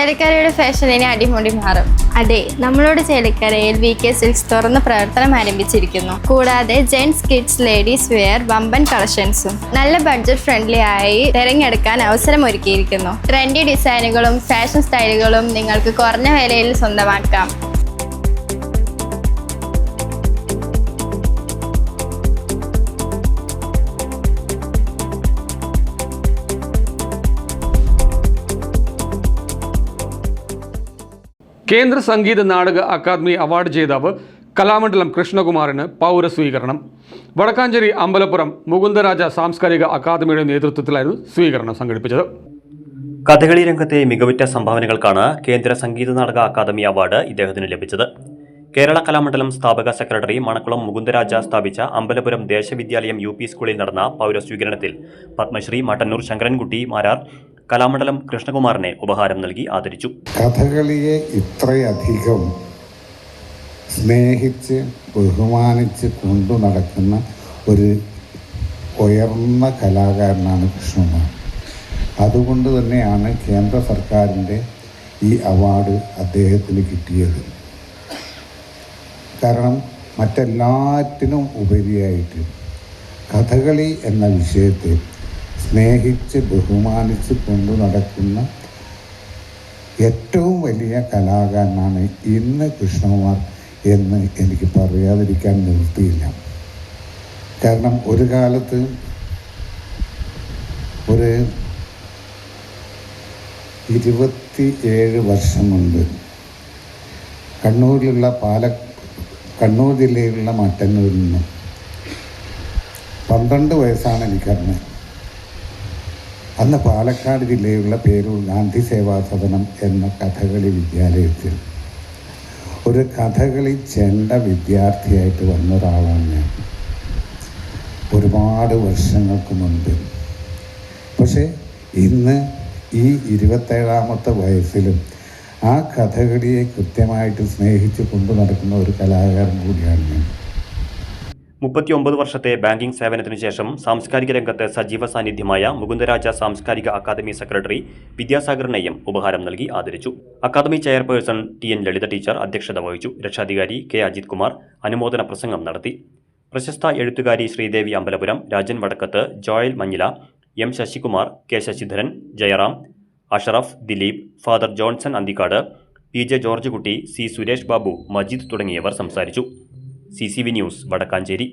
ചേലക്കരയുടെ fashion ഇനി അടിമുടി മാറും. അതെ, നമ്മളോട് ചേലക്കരയിൽ VK സിൽക്സ് തുറന്ന് പ്രവർത്തനം ആരംഭിച്ചിരിക്കുന്നു. കൂടാതെ ജെന്റ്സ്, കിഡ്സ്, ലേഡീസ് വെയർ വമ്പൻ കളക്ഷൻസും നല്ല ബഡ്ജറ്റ് ഫ്രണ്ട്ലി ആയി തിരഞ്ഞെടുക്കാൻ അവസരം ഒരുക്കിയിരിക്കുന്നു. ട്രെൻഡി ഡിസൈനുകളും ഫാഷൻ സ്റ്റൈലുകളും നിങ്ങൾക്ക് കുറഞ്ഞ വിലയിൽ സ്വന്തമാക്കാം. കേന്ദ്ര സംഗീത നാടക അക്കാദമി അവാർഡ് ജേതാവ് കലാമണ്ഡലം കൃഷ്ണകുമാറിന് പൗരസ്വീകരണം. വടക്കാഞ്ചേരി അമ്പലപ്പുറം മുകുന്ദരാജ സാംസ്കാരിക അക്കാദമിയുടെ നേതൃത്വത്തിലായിരുന്നു സ്വീകരണം സംഘടിപ്പിച്ചത്. കഥകളി രംഗത്തെ മികവുറ്റ സംഭാവനകൾക്കാണ് കേന്ദ്ര സംഗീത നാടക അക്കാദമി അവാർഡ് ഇദ്ദേഹത്തിന് ലഭിച്ചത്. കേരള കലാമണ്ഡലം സ്ഥാപക സെക്രട്ടറി മണക്കുളം മുകുന്ദരാജ സ്ഥാപിച്ച അമ്പലപുരം ദേശവിദ്യാലയം UP സ്കൂളിൽ നടന്ന പൗരസ്വീകരണത്തിൽ പത്മശ്രീ മട്ടന്നൂർ ശങ്കരൻകുട്ടി മാരാർ കലാമണ്ഡലം കൃഷ്ണകുമാറിനെ ഉപഹാരം നൽകി ആദരിച്ചു. കഥകളിയെ ഇത്രയധികം സ്നേഹിച്ച് ബഹുമാനിച്ച് കൊണ്ടു നടക്കുന്ന ഒരു ഉയർന്ന കലാകാരനാണ് കൃഷ്ണകുമാർ. അതുകൊണ്ട് തന്നെയാണ് കേന്ദ്ര സർക്കാരിൻ്റെ ഈ അവാർഡ് അദ്ദേഹത്തിന് കിട്ടിയത്. കാരണം മറ്റെല്ലാറ്റിനും ഉപരിയായിട്ട് കഥകളി എന്ന വിഷയത്തെ സ്നേഹിച്ച് ബഹുമാനിച്ച് കൊണ്ടു നടക്കുന്ന ഏറ്റവും വലിയ കലാകാരനാണ് ഇന്ന് കൃഷ്ണകുമാർ എന്ന് എനിക്ക് പറയാതിരിക്കാൻ നിവൃത്തിയില്ല. കാരണം ഒരു കാലത്ത് ഒരു 27 വർഷം മുൻപ് കണ്ണൂർ ജില്ലയിലുള്ള മട്ടന്നൂരിൽ നിന്നും 12 വയസ്സാണ് എനിക്കറിഞ്ഞത്. അന്ന് പാലക്കാട് ജില്ലയിലുള്ള പേരൂർ ഗാന്ധി സേവാ സദനം എന്ന കഥകളി വിദ്യാലയത്തിൽ ഒരു കഥകളി ചെണ്ട വിദ്യാർത്ഥിയായിട്ട് വന്ന ഒരാളാണ് ഞാൻ ഒരുപാട് വർഷങ്ങൾക്ക് മുൻപ്. പക്ഷേ ഇന്ന് ഈ 27ാമത്തെ വയസ്സിലും ആ കഥകളിയെ കൃത്യമായിട്ട് സ്നേഹിച്ച് കൊണ്ടു നടക്കുന്ന ഒരു കലാകാരൻ കൂടിയാണ് ഞാൻ. 39 വർഷത്തെ ബാങ്കിംഗ് സേവനത്തിനു ശേഷം സാംസ്കാരിക രംഗത്ത് സജീവ സാന്നിധ്യമായ മുകുന്ദരാജ സാംസ്കാരിക അക്കാദമി സെക്രട്ടറി വിദ്യാസാഗറിനെയും ഉപഹാരം നൽകി ആദരിച്ചു. അക്കാദമി ചെയർപേഴ്സൺ TN ലളിത ടീച്ചർ അധ്യക്ഷത വഹിച്ചു. രക്ഷാധികാരി K അജിത് കുമാർ അനുമോദന പ്രസംഗം നടത്തി. പ്രശസ്ത എഴുത്തുകാരി Sreedevi Ambalapuram, Rajan Vadakkath, Joel Manjila, M Sasikumar, K Sasidharan, Jayaram, Ashraf, Dileep, father Johnson Anthikkad, PJ George Kutty, C Suresh Babu, Majeed തുടങ്ങിയവർ സംസാരിച്ചു. CCV news Vadakkanchery.